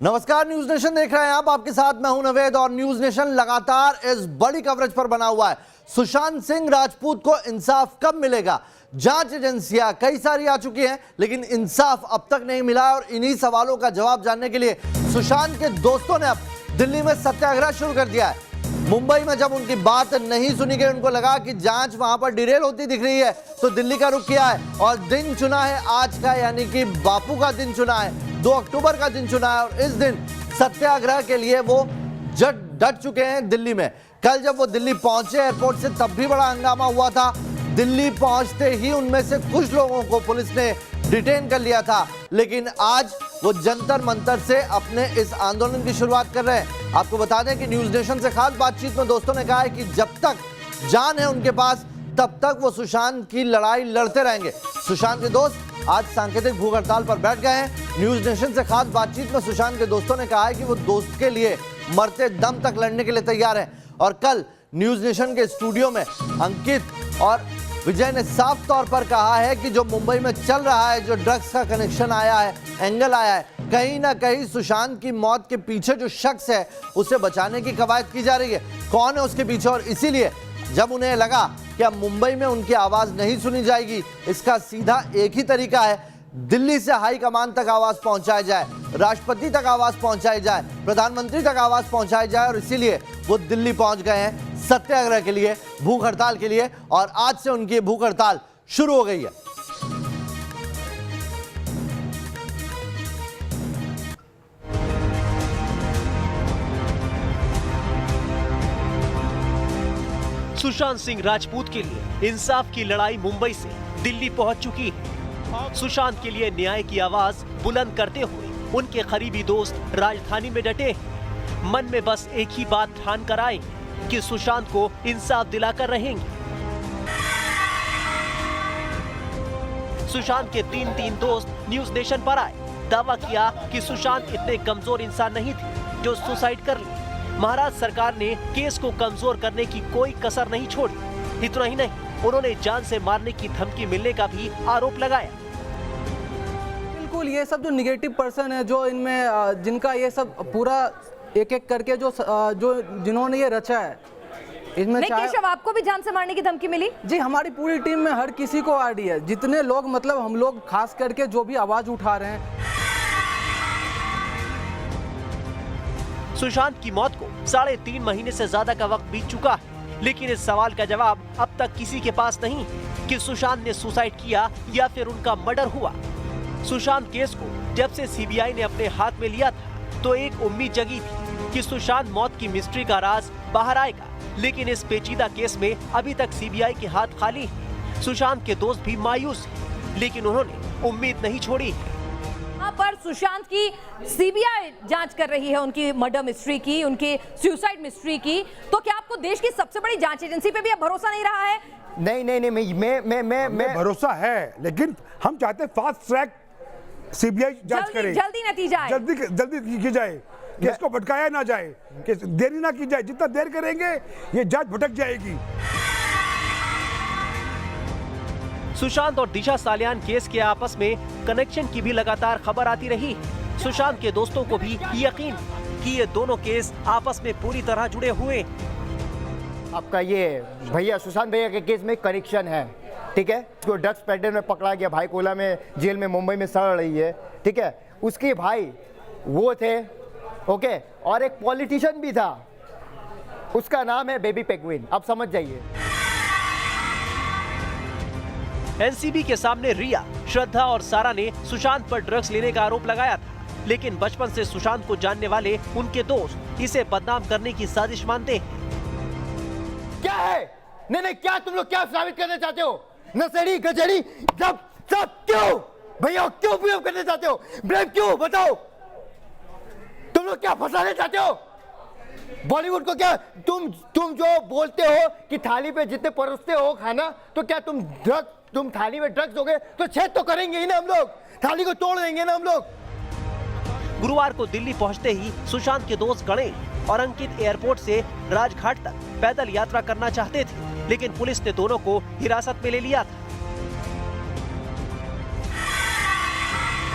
नमस्कार, news nation देख रहे हैं आप। आपके साथ मैं हूं नवेद और न्यूज नेशन लगातार इस बड़ी कवरेज पर बना हुआ है। सुशांत सिंह राजपूत को इंसाफ कब मिलेगा? जांच एजेंसियां कई सारी आ चुकी हैं, लेकिन इंसाफ अब तक नहीं मिला। और इन्हीं सवालों का जवाब जानने के लिए सुशांत के दोस्तों ने अब दिल्ली में सत्याग्रह शुरू कर दिया है। मुंबई में जब उनकी बात नहीं सुनी गई, उनको लगा कि जांच वहां पर डिरेल होती दिख रही है, तो दिल्ली का रुख किया है और दिन चुना है आज का, यानी कि बापू का दिन चुना है, 2 अक्टूबर का दिन चुना है। और इस दिन सत्याग्रह के लिए वो डट चुके हैं दिल्ली में। कल जब वो दिल्ली पहुंचे एयरपोर्ट से, तब भी बड़ा हंगामा हुआ था। दिल्ली पहुंचते ही उनमें से कुछ लोगों को पुलिस ने डिटेन कर लिया था, लेकिन आज वो जंतर मंतर से अपने इस आंदोलन की शुरुआत कर रहे हैं। आपको बता दें कि न्यूज नेशन से खास बातचीत में दोस्तों ने कहा है कि जब तक जान है उनके पास, तब तक वो सुशांत की लड़ाई लड़ते रहेंगे। सुशांत के दोस्त आज सांकेतिक भूख हड़ताल पर बैठ गए हैं। न्यूज नेशन से खास बातचीत में सुशांत के दोस्तों ने कहा है कि वो दोस्त के लिए मरते दम तक लड़ने के लिए तैयार हैं। और कल न्यूज नेशन के स्टूडियो में अंकित और विजय ने साफ तौर पर कहा है कि जो मुंबई में चल रहा है, जो ड्रग्स का कनेक्शन आया है, एंगल आया है, कहीं ना कहीं सुशांत की मौत के पीछे जो शख्स है उसे बचाने की कवायद की जा रही है। कौन है उसके पीछे? और इसीलिए जब उन्हें लगा कि अब मुंबई में उनकी आवाज नहीं सुनी जाएगी, इसका सीधा एक ही तरीका है, दिल्ली से हाई कमान तक आवाज पहुंचाई जाए, राष्ट्रपति तक आवाज पहुंचाई जाए, प्रधानमंत्री तक आवाज पहुंचाई जाए। और इसीलिए वो दिल्ली पहुंच गए हैं सत्याग्रह के लिए, भूख हड़ताल के लिए। और आज से उनकी भूख हड़ताल शुरू हो गई है। सुशांत सिंह राजपूत के लिए इंसाफ की लड़ाई मुंबई से दिल्ली पहुंच चुकी है। सुशांत के लिए न्याय की आवाज बुलंद करते हुए उनके करीबी दोस्त राजधानी में डटे हैं। मन में बस एक ही बात ठान कर आए कि सुशांत को इंसाफ दिलाकर रहेंगे। सुशांत के 3 दोस्त न्यूज नेशन पर आए, दावा किया कि सुशांत इतने कमजोर इंसान नहीं थे जो सुसाइड कर ले। महाराष्ट्र सरकार ने केस को कमजोर करने की कोई कसर नहीं छोड़ी। इतना ही नहीं, उन्होंने जान से मारने की धमकी मिलने का भी आरोप लगाया। बिल्कुल, ये सब जो निगेटिव पर्सन है, जो इनमें जिनका ये सब पूरा एक एक करके जो जिन्होंने ये रचा है, इसमें केशव, आपको भी जान से मारने की धमकी मिली? जी, हमारी पूरी टीम में हर किसी को आईडी है। जितने लोग, मतलब हम लोग खास करके जो भी आवाज उठा रहे हैं। सुशांत की मौत को 3.5 महीने से ज्यादा का वक्त बीत चुका है, लेकिन इस सवाल का जवाब अब तक किसी के पास नहीं कि सुशांत ने सुसाइड किया या फिर उनका मर्डर हुआ। सुशांत केस को जब से सीबीआई ने अपने हाथ में लिया था, तो एक उम्मीद जगी थी कि सुशांत मौत की मिस्ट्री का राज बाहर आएगा, लेकिन इस पेचीदा केस में अभी तक सीबीआई के हाथ खाली है। सुशांत के दोस्त भी मायूस हैं, लेकिन उन्होंने उम्मीद नहीं छोड़ी। यहाँ पर सुशांत की सीबीआई जांच कर रही है, उनकी मर्डर मिस्ट्री की, उनकी सुसाइड मिस्ट्री की। तो क्या आपको देश की सबसे बड़ी जांच एजेंसी पे भी अब भरोसा नहीं रहा है? नहीं, मैं भरोसा है, लेकिन हम चाहते हैं फास्ट ट्रैक सीबीआई जांच करे, जल्दी नतीजा आए, जल्दी की जाए, केस को भटकाया ना जाए, देरी ना की जाए। जितना देर करेंगे ये जांच भटक जाएगी। सुशांत और दिशा सालियान केस के आपस में कनेक्शन की भी लगातार खबर आती रही। सुशांत के दोस्तों को भी यकीन कि ये दोनों केस आपस में पूरी तरह जुड़े हुए। आपका ये भैया, सुशांत भैया के केस में कनेक्शन है, ठीक है। उसको ड्रग्स पेडलर में पकड़ा गया, भाई कोला में जेल में मुंबई में सड़ रही है, ठीक है। उसके भाई वो थे, ओके, और एक पॉलिटिशियन भी था, उसका नाम है बेबी पेंगुइन। आप समझ जाइए। एनसीबी के सामने रिया, श्रद्धा और सारा ने सुशांत पर ड्रग्स लेने का आरोप लगाया था, लेकिन बचपन से सुशांत को जानने वाले उनके दोस्त इसे बदनाम करने की साजिश मानते हैं। क्या है? नहीं, क्या तुम लोग क्या साबित करना चाहते हो? नशेड़ी गजेड़ी सब क्यों भैया, क्यों उपयोग करना चाहते हो? ब्रेक क्यों? बताओ, तुम लोग क्या फंसाने चाहते हो बॉलीवुड को? क्या तुम जो बोलते हो कि थाली पे जितने परोसते हो खाना, तो क्या तुम थाली में ड्रग्स दोगे तो छेद तो करेंगे ही ना हम लोग, थाली को तोड़ देंगे ना हम लोग। गुरुवार को दिल्ली पहुंचते ही सुशांत के दोस्त गणेश और अंकित एयरपोर्ट से राजघाट तक पैदल यात्रा करना चाहते थे, लेकिन पुलिस ने दोनों को हिरासत में ले लिया था।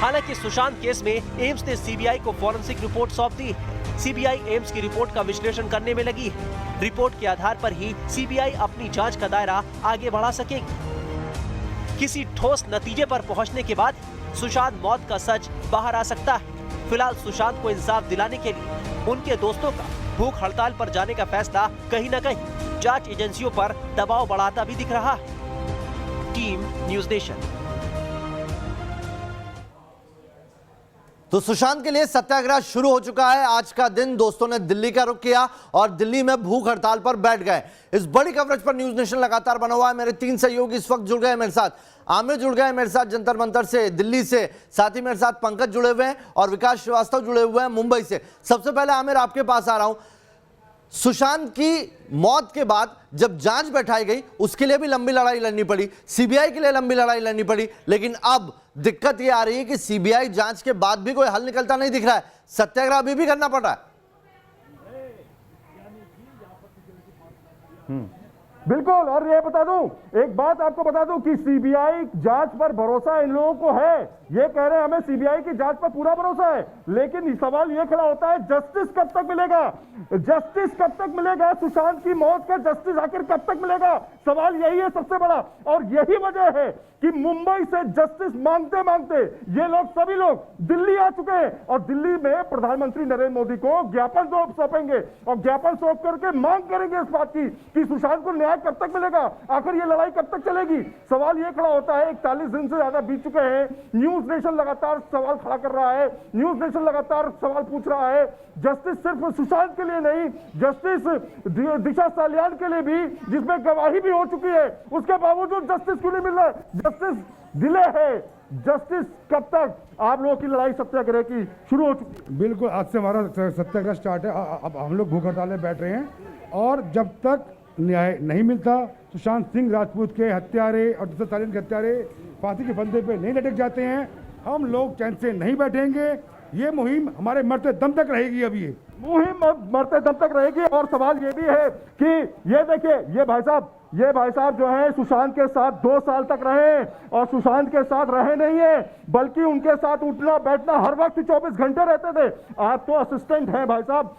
हालांकि सुशांत केस में एम्स ने सीबीआई को फॉरेंसिक रिपोर्ट सौंप दी है। सीबीआई एम्स की रिपोर्ट का विश्लेषण करने में लगी है। रिपोर्ट के आधार पर ही सीबीआई अपनी जांच का दायरा आगे बढ़ा सकेगी। किसी ठोस नतीजे पर पहुंचने के बाद सुशांत मौत का सच बाहर आ सकता है। फिलहाल सुशांत को इंसाफ दिलाने के लिए उनके दोस्तों का भूख हड़ताल पर जाने का फैसला कहीं न कहीं जांच एजेंसियों पर दबाव बढ़ाता भी दिख रहा है। Team news nation. तो सुशांत के लिए सत्याग्रह शुरू हो चुका है। आज का दिन दोस्तों ने दिल्ली का रुख किया और दिल्ली में भूख हड़ताल पर बैठ गए। इस बड़ी कवरेज पर न्यूज़ नेशन लगातार बना हुआ है। मेरे 3 सहयोगी इस वक्त जुड़ गए मेरे साथ। आमिर जुड़ गए मेरे साथ जंतर मंतर से दिल्ली से, साथ ही मेरे साथ पंकज जुड़े हुए हैं और विकास श्रीवास्तव जुड़े हुए हैं मुंबई से। सबसे पहले आमिर आपके पास आ रहा हूं। सुशांत की मौत के बाद जब जांच बैठाई गई उसके लिए भी लंबी लड़ाई लड़नी पड़ी, सीबीआई के लिए लंबी लड़ाई लड़नी पड़ी, लेकिन अब दिक्कत यह आ रही है कि सीबीआई जांच के बाद भी कोई हल निकलता नहीं दिख रहा है। सत्याग्रह अभी भी करना पड़ रहा है। बिल्कुल। और ये बता दूं, एक बात आपको बता दूं कि सीबीआई जांच पर भरोसा इन लोगों को है। ये कह रहे हैं हमें सीबीआई की जांच पर पूरा भरोसा है, लेकिन सवाल ये खड़ा होता है जस्टिस कब तक मिलेगा? जस्टिस कब तक मिलेगा? सुशांत की मौत का जस्टिस आखिर कब तक मिलेगा? सवाल यही है सबसे बड़ा। और यही वजह है कि मुंबई से जस्टिस मांगते मांगते ये लोग सभी लोग दिल्ली आ चुके हैं और दिल्ली में प्रधानमंत्री नरेंद्र मोदी को ज्ञापन सौंपेंगे और ज्ञापन सौंप करके मांग करेंगे इस बात की कि सुशांत को न्याय कब तक मिलेगा, आखिर ये लड़ाई कब तक चलेगी। सवाल ये खड़ा होता है, 41 दिन से ज्यादा बीत चुके हैं। न्यूज़ नेशन लगातार सवाल खड़ा कर रहा है, न्यूज़ नेशन लगातार सवाल पूछ रहा है। जस्टिस सिर्फ सुशांत के लिए नहीं, जस्टिस दिशा सालियान के लिए भी, जिसमें गवाही भी हो चुकी है, उसके बावजूद जस्टिस क्यों नहीं मिल रहा है? जस्टिस डिले है। जस्टिस कब तक? आप लोगों की लड़ाई सत्याग्रह की शुरू हो चुकी है। बिल्कुल, आज से हमारा सत्याग्रह स्टार्ट है। अब हम लोग भूख हड़ताल में बैठ रहे हैं और जब तक न्याय नहीं मिलता, सुशांत सिंह राजपूत के हत्यारे और दिशा सालियान के हत्यारे फांसी के फंदे पे नहीं लटक जाते हैं, हम लोग चैन से नहीं बैठेंगे। ये मुहिम हमारे मरते दम तक रहेगी। अब ये मुहिम मरते दम तक रहेगी। और सवाल ये भी है कि ये देखिए, ये भाई साहब जो है सुशांत के साथ 2 साल तक रहे और सुशांत के साथ रहे नहीं है, बल्कि उनके साथ उठना बैठना हर वक्त 24 घंटे रहते थे। आप तो असिस्टेंट हैं भाई साहब।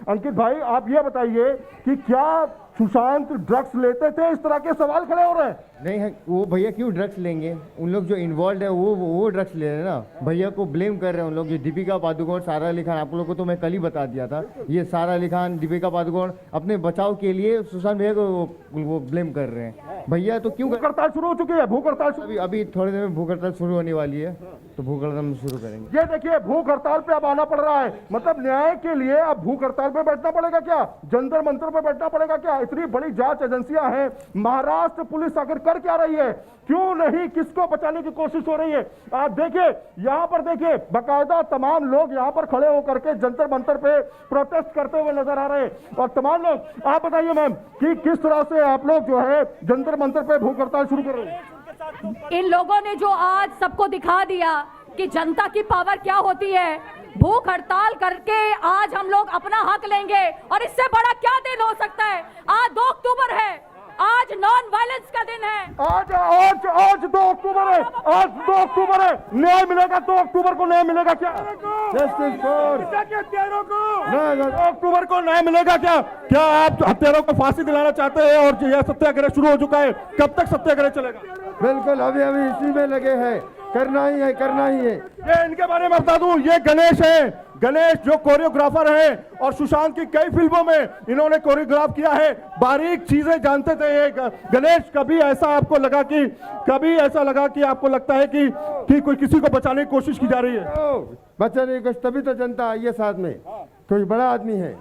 अंकित भाई, आप ये बताइए कि क्या सुशांत ड्रग्स लेते थे? इस तरह के सवाल खड़े हो रहे हैं। नहीं है वो भैया, क्यों ड्रग्स लेंगे? उन लोग जो इन्वॉल्व है वो ड्रग्स ले रहे हैं ना। भैया को ब्लेम कर रहे हैं उन लोग। ये दीपिका पादुकोण, सारा अली खान, आप लोगों को तो मैं कल ही बता दिया था। ये सारा अली खान, दीपिका पादुकोण अपने बचाव के लिए सुशांत भैया को वो ब्लेम कर रहे हैं। भैया तो क्यों? भूख हड़ताल शुरू हो चुकी है। भूख हड़ताल अभी थोड़ी देर में भूख हड़ताल शुरू होने वाली है, तो भूख हड़ताल शुरू करेंगे। ये देखिए, भूख हड़ताल पे अब आना पड़ रहा है। मतलब न्याय के लिए अब भूख हड़ताल पे बैठना पड़ेगा क्या? जंतर मंतर पे बैठना पड़ेगा क्या? इतनी बड़ी जांच एजेंसियां हैं। महाराष्ट्र पुलिस आखिर कर क्या रही है? क्यों नहीं? किसको बचाने की कोशिश हो रही है? आप देखिए, यहां पर देखिए, बाकायदा तमाम लोग यहां पर खड़े होकर के जंतर मंतर पे प्रोटेस्ट करते हुए नजर आ रहे हैं। और तमाम लोग, आप बताइए मैम कि किस तरह से आप लोग जो है जंतर मंतर पे भूख हड़ताल शुरू कर रहे हैं? इन लोगों ने जो आज सबको दिखा दिया कि जनता की पावर क्या होती है। भूख हड़ताल करके आज हम लोग अपना हक लेंगे और इससे बड़ा क्या दिन हो सकता है। आज 2 अक्टूबर है, आज नॉन वायलेंस का दिन है। आज 2 अक्टूबर है। आज 2 अक्टूबर है। न्याय मिलेगा 2 अक्टूबर को। न्याय मिलेगा क्या? जस्टिस फॉर 2 अक्टूबर को न्याय मिलेगा क्या? क्या आप हत्यारों को फांसी दिलाना चाहते हैं? और यह सत्याग्रह शुरू हो चुका है। कब तक सत्याग्रह चलेगा? बिल्कुल, अभी इसी में लगे हैं। करना ही है। ये इनके बारे में बता दूं, ये गणेश है। गणेश जो कोरियोग्राफर हैं और सुशांत की कई फिल्मों में इन्होंने कोरियोग्राफ किया है। बारीक चीजें जानते थे ये गणेश। कभी ऐसा लगा कि आपको लगता है कि कोई किसी को बचाने की कोशिश की जा रही है? बचाने की कोशिश, तभी तो जनता आई है साथ में। कोई बड़ा आदमी है,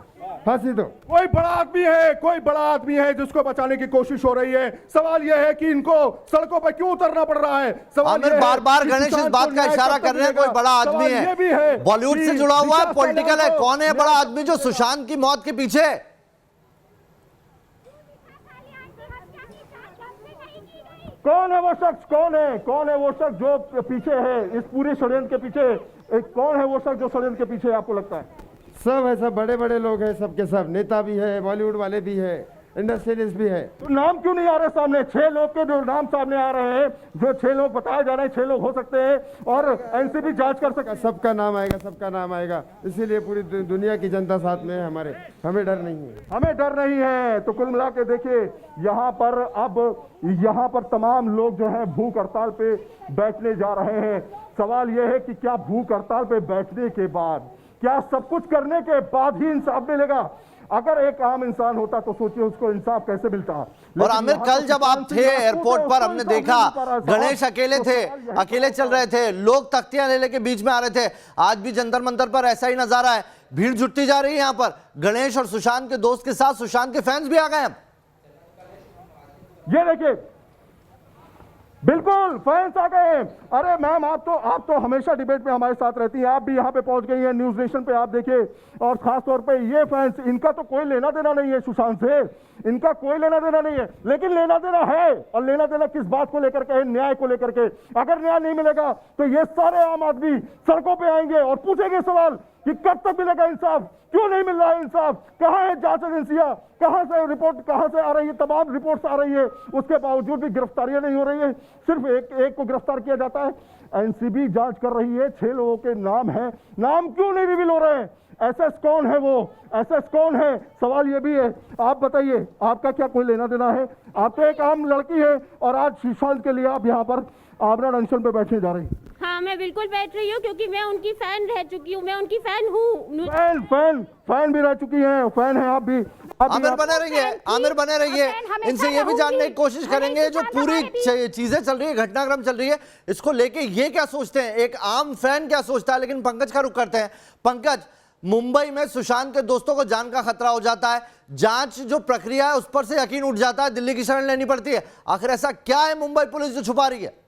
फांसी दो। कोई बड़ा आदमी है जिसको बचाने की कोशिश हो रही है। सवाल यह है कि इनको सड़कों पर क्यों उतरना पड़ रहा है? सवाल बार बार गणेश इस बात का इशारा कर रहे हैं कोई बड़ा आदमी है, बॉलीवुड से जुड़ा हुआ है, पॉलिटिकल है। कौन है बड़ा आदमी जो सुशांत की मौत के पीछे? कौन है वो शख्स? कौन है वो शख्स जो पीछे है इस पूरे षड्यंत्र के पीछे? कौन है वो शख्स जो षड्यंत्र के पीछे आपको लगता है? सब ऐसा बड़े लोग हैं, सबके सब नेता भी है, बॉलीवुड वाले भी है, इंडस्ट्रियलिस्ट भी है। तो नाम क्यों नहीं आ रहे सामने? 6 लोग के जो नाम सामने आ रहे हैं, जो 6 लोग बताए जा रहे हैं, 6 लोग हो सकते हैं और एनसीबी जांच कर सकते हैं। सबका नाम आएगा, सबका नाम आएगा, इसीलिए पूरी दुनिया की जनता साथ में है हमारे, हमें डर नहीं है। हमें डर नहीं है। तो कुल मिला के देखिए, यहाँ पर तमाम लोग जो है भूख हड़ताल पे बैठने जा रहे हैं। सवाल यह है कि क्या भूख हड़ताल पे बैठने के बाद, क्या सब कुछ करने के बाद ही इंसाफ मिलेगा? अगर एक आम इंसान होता तो सोचिए उसको इंसाफ कैसे मिलता। और आमिर, कल जब आप थे एयरपोर्ट पर, हमने देखा गणेश अकेले थे, अकेले चल रहे थे, लोग तख्तियां ले लेके बीच में आ रहे थे। आज भी जंतर मंतर पर ऐसा ही नजारा है, भीड़ जुटती जा रही है। यहाँ पर गणेश और सुशांत के दोस्त के साथ सुशांत के फैंस भी आ गए हैं। ये देखिए, बिल्कुल फैंस आ गए हैं। अरे मैम, आप तो हमेशा डिबेट में हमारे साथ रहती हैं, आप भी यहाँ पे पहुंच गई हैं न्यूज नेशन पे, आप देखिए। और खास तौर पे ये फैंस, इनका तो कोई लेना देना नहीं है सुशांत से, इनका कोई लेना देना नहीं है, लेकिन लेना देना है। और लेना देना किस बात को लेकर के है? न्याय को लेकर के। अगर न्याय नहीं मिलेगा तो ये सारे आम आदमी सड़कों पे आएंगे और पूछेंगे सवाल कि कब तक मिलेगा इंसाफ, क्यों नहीं मिल रहा है इंसाफ, कहां है जांच एजेंसियां, कहां से रिपोर्ट, कहां से आ रही है, तमाम रिपोर्ट्स आ रही है, उसके बावजूद भी गिरफ्तारियां नहीं हो रही है। सिर्फ एक को गिरफ्तार किया जाता है। एनसीबी जांच कर रही है, 6 लोगों के नाम है, नाम क्यों नहीं रिवील हो रहे हैं? एसएस कौन है? वो एसएस कौन है? सवाल ये भी है। आप बताइए, आपका क्या कोई लेना देना है? आप तो एक आम लड़की है और आज सुशांत के लिए आप यहाँ पर आमरण अनशन पे बैठने जा रही हैं। हाँ, मैं बिल्कुल बैठ रही हूँ क्योंकि मैं उनकी फैन रह चुकी हूँ, मैं उनकी फैन हूँ। फैन भी रह चुकी हैं, फैन है आप भी। आमिर बने रहिए, आमिर बने रहिए। इनसे ये भी जानने की कोशिश करेंगे, जो पूरी चीजें चल रही है, घटनाक्रम चल रही है, इसको लेके ये क्या सोचते हैं, एक आम फैन क्या सोचता है। लेकिन पंकज का रुख करते हैं। पंकज, मुंबई में सुशांत के दोस्तों को जान का खतरा हो जाता है, जांच जो प्रक्रिया है उस पर से यकीन उठ जाता है, दिल्ली की शरण लेनी पड़ती है। आखिर ऐसा क्या है मुंबई पुलिस जो छुपा रही है?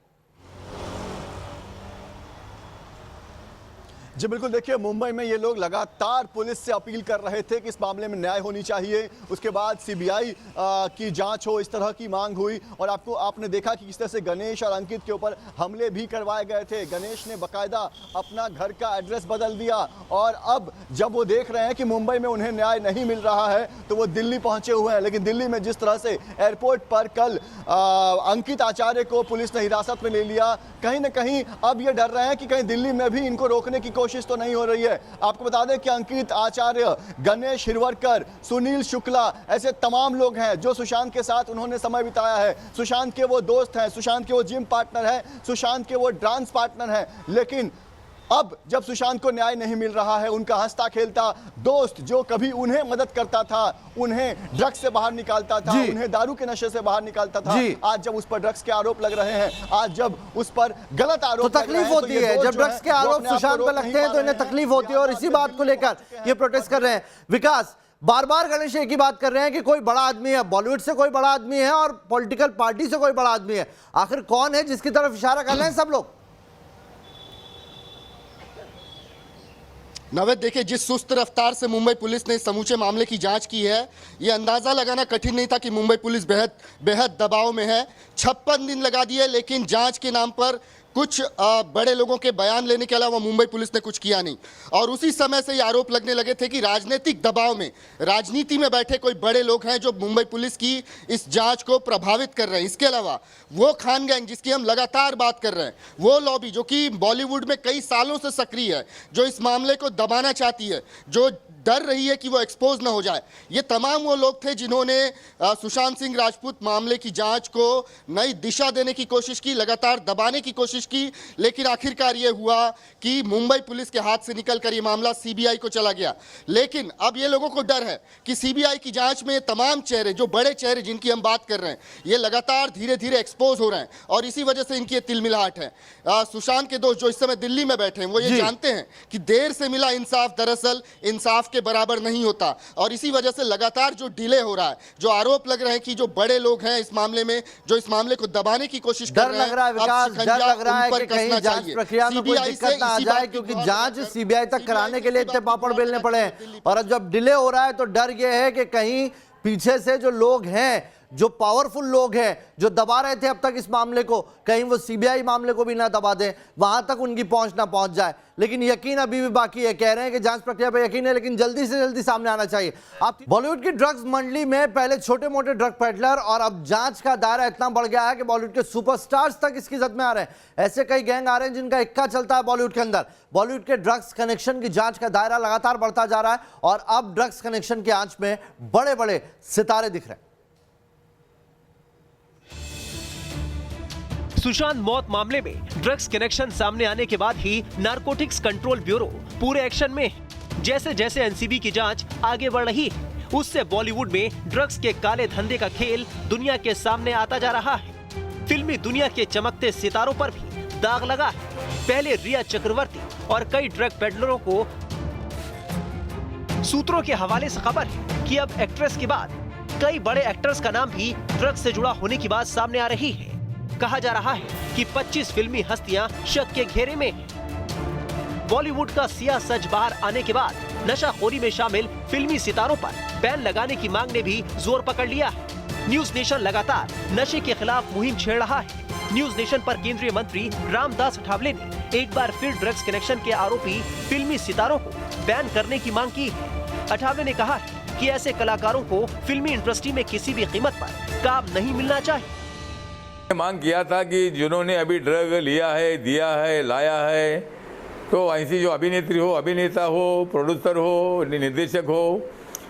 जी बिल्कुल, देखिए मुंबई में ये लोग लगातार पुलिस से अपील कर रहे थे कि इस मामले में न्याय होनी चाहिए। उसके बाद सीबीआई की जांच हो, इस तरह की मांग हुई। और आपने देखा कि किस तरह से गणेश और अंकित के ऊपर हमले भी करवाए गए थे। गणेश ने बाकायदा अपना घर का एड्रेस बदल दिया। और अब जब वो देख रहे हैं कि मुंबई में उन्हें न्याय नहीं मिल रहा है तो वो दिल्ली पहुंचे हुए हैं। लेकिन दिल्ली में जिस तरह से एयरपोर्ट पर कल अंकित आचार्य को पुलिस ने हिरासत में ले लिया, कहीं ना कहीं अब ये डर रहे हैं कि कहीं दिल्ली में भी इनको रोकने की कोशिश तो नहीं हो रही है। आपको बता दें कि अंकित आचार्य, गणेश हिरवरकर, सुनील शुक्ला, ऐसे तमाम लोग हैं जो सुशांत के साथ उन्होंने समय बिताया है। सुशांत के वो दोस्त हैं, सुशांत के वो जिम पार्टनर हैं, सुशांत के वो डांस पार्टनर हैं। लेकिन अब जब सुशांत को न्याय नहीं मिल रहा है, उनका हंसता खेलता दोस्त जो कभी उन्हें मदद करता था, उन्हें ड्रग्स से बाहर निकालता था, उन्हें दारू के नशे से बाहर निकालता था, आज जब उस पर ड्रग्स के आरोप लग रहे हैं, आज जब उस पर गलत आरोप तो तकलीफ होती है। जब ड्रग्स के आरोप सुशांत पर लगते हैं तो इन्हें तकलीफ होती है और इसी बात को लेकर ये प्रोटेस्ट कर रहे हैं। विकास, बार बार गणेश एक ही बात कर रहे हैं कि कोई बड़ा आदमी है, बॉलीवुड से कोई बड़ा आदमी है और पॉलिटिकल पार्टी से कोई बड़ा आदमी है। आखिर कौन है जिसकी तरफ इशारा कर रहे हैं सब लोग? नवेद, देखिए जिस सुस्त रफ्तार से मुंबई पुलिस ने इस समूचे मामले की जांच की है, ये अंदाज़ा लगाना कठिन नहीं था कि मुंबई पुलिस बेहद दबाव में है। 56 दिन लगा दिए, लेकिन जांच के नाम पर कुछ बड़े लोगों के बयान लेने के अलावा मुंबई पुलिस ने कुछ किया नहीं। और उसी समय से ये आरोप लगने लगे थे कि राजनीतिक दबाव में, राजनीति में बैठे कोई बड़े लोग हैं जो मुंबई पुलिस की इस जांच को प्रभावित कर रहे हैं। इसके अलावा वो खान गैंग जिसकी हम लगातार बात कर रहे हैं, वो लॉबी जो कि बॉलीवुड में कई सालों से सक्रिय है, जो इस मामले को दबाना चाहती है, जो डर रही है कि वो एक्सपोज ना हो जाए, ये तमाम वो लोग थे जिन्होंने सुशांत सिंह राजपूत मामले की जांच को नई दिशा देने की कोशिश की, लगातार दबाने की कोशिश की। लेकिन आखिरकार ये हुआ कि मुंबई पुलिस के हाथ से निकलकर ये मामला सीबीआई को चला गया। लेकिन अब ये लोगों को डर है कि सीबीआई की जांच में तमाम चेहरे, जो बड़े चेहरे जिनकी हम बात कर रहे हैं, ये लगातार धीरे धीरे एक्सपोज हो रहे हैं और इसी वजह से इनकी तिलमिलाहट है। सुशांत के दोस्त जो इस समय दिल्ली में बैठे हैं, वो ये जानते हैं कि देर से मिला इंसाफ दरअसल इंसाफ के बराबर नहीं होता। और इसी वजह से लगातार जो डिले हो रहा है, जो आरोप लग रहे हैं कि जो बड़े लोग हैं इस मामले में, जो इस मामले को दबाने की कोशिश कर रहे हैं, डर लग रहा है विकास, डर लग रहा है कि कहीं जांच प्रक्रिया में कोई दिक्कत ना आ जाए, क्योंकि जांच सीबीआई तक कराने के लिए इतने पापड़ बेलने पड़े हैं। और अब जब डिले हो रहा है तो डर यह है कि कहीं पीछे से जो लोग हैं जो पावरफुल लोग हैं जो दबा रहे थे अब तक इस मामले को, कहीं वो सीबीआई मामले को भी ना दबा दें, वहां तक उनकी पहुंच ना पहुंच जाए। लेकिन यकीन अभी भी बाकी है। कह रहे हैं कि जांच प्रक्रिया पर यकीन है, लेकिन जल्दी से जल्दी सामने आना चाहिए। आप बॉलीवुड की ड्रग्स मंडली में पहले छोटे मोटे ड्रग पेडलर और अब जांच का दायरा इतना बढ़ गया है कि बॉलीवुड के सुपरस्टार्स तक इसकी जद में आ रहे हैं। ऐसे कई गैंग आ रहे हैं जिनका इक्का चलता है बॉलीवुड के अंदर। बॉलीवुड के ड्रग्स कनेक्शन की जांच का दायरा लगातार बढ़ता जा रहा है और अब ड्रग्स कनेक्शन की आंच में बड़े बड़े सितारे दिख रहे हैं। सुशांत मौत मामले में ड्रग्स कनेक्शन सामने आने के बाद ही नारकोटिक्स कंट्रोल ब्यूरो पूरे एक्शन में है। जैसे जैसे एनसीबी की जांच आगे बढ़ रही है, उससे बॉलीवुड में ड्रग्स के काले धंधे का खेल दुनिया के सामने आता जा रहा है। फिल्मी दुनिया के चमकते सितारों पर भी दाग लगा है। पहले रिया चक्रवर्ती और कई ड्रग पेडलरों को सूत्रों के हवाले से खबर है कि अब एक्ट्रेस के बाद कई बड़े एक्टर्स का नाम भी ड्रग्स से जुड़ा होने की बात सामने आ रही है। कहा जा रहा है कि 25 फिल्मी हस्तियां शक के घेरे में हैं। बॉलीवुड का सियाह सच बाहर आने के बाद नशाखोरी में शामिल फिल्मी सितारों पर बैन लगाने की मांग ने भी जोर पकड़ लिया है। न्यूज नेशन लगातार नशे के खिलाफ मुहिम छेड़ रहा है। न्यूज नेशन पर केंद्रीय मंत्री रामदास अठावले ने एक बार फिर ड्रग्स कनेक्शन के आरोपी फिल्मी सितारों को बैन करने की मांग की है। अठावले ने कहा है कि ऐसे कलाकारों को फिल्मी इंडस्ट्री में किसी भी कीमत पर काम नहीं मिलना चाहिए। मांग किया था कि जिन्होंने अभी ड्रग लिया है, दिया है, लाया है, तो ऐसी जो अभिनेत्री हो, अभिनेता हो, प्रोड्यूसर हो, निर्देशक हो,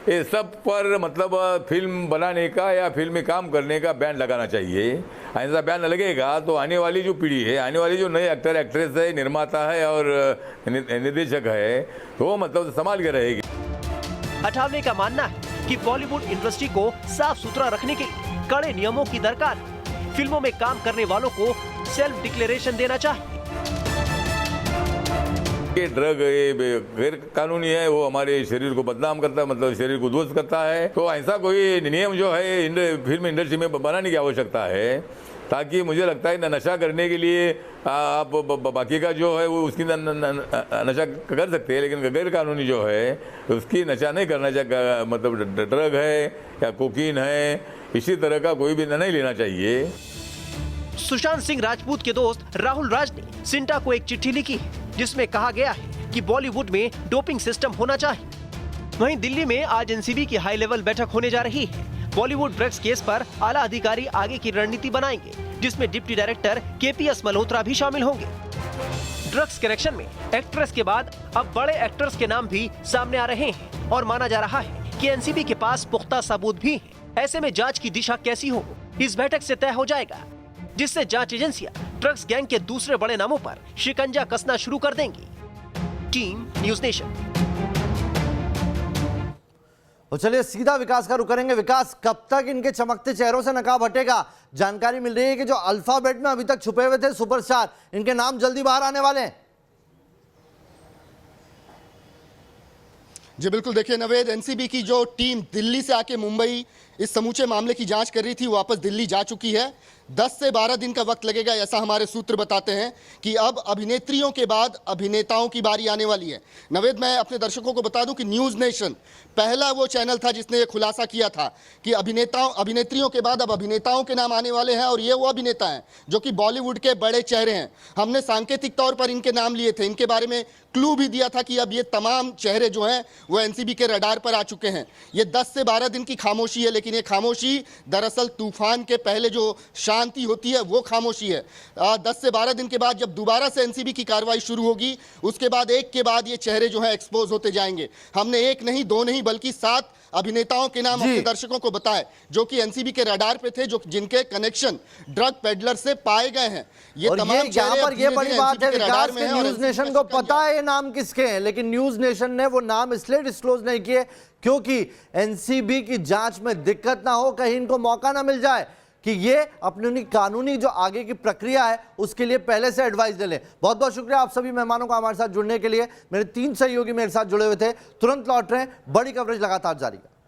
ये सब पर मतलब फिल्म बनाने का या फिल्म में काम करने का बैन लगाना चाहिए। ऐसा बैन लगेगा तो आने वाली जो पीढ़ी है, आने वाली जो नए एक्टर एक्ट्रेस है, निर्माता है और निर्देशक है, तो मतलब संभाल के रहेगी। अठावले का मानना है कि बॉलीवुड इंडस्ट्री को साफ सुथरा रखने के लिए कड़े नियमों की दरकार है। फिल्मों में काम करने वालों को सेल्फ डिक्लेरेशन देना चाहिए। ये ड्रग ये गैर कानूनी है, वो हमारे शरीर को बदनाम करता है, मतलब शरीर को ध्वस्त करता है। तो ऐसा कोई नियम जो है फिल्म इंडस्ट्री में बनाने की आवश्यकता है, ताकि मुझे लगता है नशा करने के लिए आप बाकी का जो है वो उसकी नशा कर सकते हैं, लेकिन गैर कानूनी जो है उसकी नशा नहीं करना चाहिए। मतलब ड्रग है या कोकीन है, इसी तरह का कोई भी नहीं लेना चाहिए। सुशांत सिंह राजपूत के दोस्त राहुल राज ने सिंटा को एक चिट्ठी लिखी है जिसमें कहा गया है कि बॉलीवुड में डोपिंग सिस्टम होना चाहिए। वहीं दिल्ली में आज एनसीबी की हाई लेवल बैठक होने जा रही है। बॉलीवुड ड्रग्स केस पर आला अधिकारी आगे की रणनीति बनाएंगे, जिसमें डिप्टी डायरेक्टर केपीएस मल्होत्रा भी शामिल होंगे। ड्रग्स कनेक्शन में एक्ट्रेस के बाद अब बड़े एक्टर्स के नाम भी सामने आ रहे हैं और माना जा रहा है कि एनसीबी के पास पुख्ता सबूत भी हैं। ऐसे में जांच की दिशा कैसी हो, इस बैठक से तय हो जाएगा, जिससे जांच एजेंसियां ड्रग्स गैंग के दूसरे बड़े नामों पर शिकंजा कसना शुरू कर देंगी। Team news nation. तो चलिए सीधा विकास का रुख करेंगे। विकास, कब तक इनके चमकते चेहरों से नकाब हटेगा? जानकारी मिल रही है कि जो अल्फाबेट में अभी तक छुपे हुए थे सुपरस्टार, इनके नाम जल्दी बाहर आने वाले हैं। जी बिल्कुल, देखिए नवेद, एनसीबी की जो टीम दिल्ली से आके मुंबई इस समूचे मामले की जांच कर रही थी, वापस दिल्ली जा चुकी है। 10 से 12 दिन का वक्त लगेगा, ऐसा हमारे सूत्र बताते हैं कि अब अभिनेत्रियों के बाद अभिनेताओं की बारी आने वाली है। नवेद, मैं अपने दर्शकों को बता दूं कि न्यूज़ नेशन पहला वो चैनल था जिसने ये खुलासा किया था कि अभिनेत्रियों के बाद अब अभिनेताओं के नाम आने वाले हैं, और ये वो अभिनेता हैं जो कि बॉलीवुड के बड़े चेहरे हैं। हमने सांकेतिक तौर पर इनके नाम लिए थे, इनके बारे में क्लू भी दिया था कि अब ये तमाम चेहरे जो हैं वो एनसीबी के रडार पर आ चुके हैं। ये 10 से 12 दिन की खामोशी है, लेकिन ये खामोशी दरअसल तूफान के पहले जो शांति होती है वो खामोशी है। 10 से 12 दिन के बाद जब दोबारा से एनसीबी की कार्रवाई शुरू होगी, उसके बाद एक के बाद ये चेहरे जो हैं एक्सपोज होते जाएंगे। हमने एक नहीं, दो नहीं, बल्कि 7 अभिनेताओं के नाम अपने दर्शकों को बताए जो कि एनसीबी के रडार पे थे, जो जिनके कनेक्शन ड्रग पेडलर से पाए गए हैं। ये और तमाम यहाँ पर ये बड़ी बात है विकास के न्यूज नेशन को पता है ये नाम किसके हैं, लेकिन न्यूज नेशन ने वो नाम इसलिए डिस्क्लोज नहीं किए क्योंकि एनसीबी की जांच में दिक्कत ना हो, कहीं इनको मौका ना मिल जाए कि ये अपनी कानूनी जो आगे की प्रक्रिया है उसके लिए पहले से एडवाइस दे लें। बहुत बहुत शुक्रिया आप सभी मेहमानों का हमारे साथ जुड़ने के लिए। मेरे 3 सहयोगी मेरे साथ जुड़े हुए थे, तुरंत लौट रहे हैं, बड़ी कवरेज लगातार जारी है।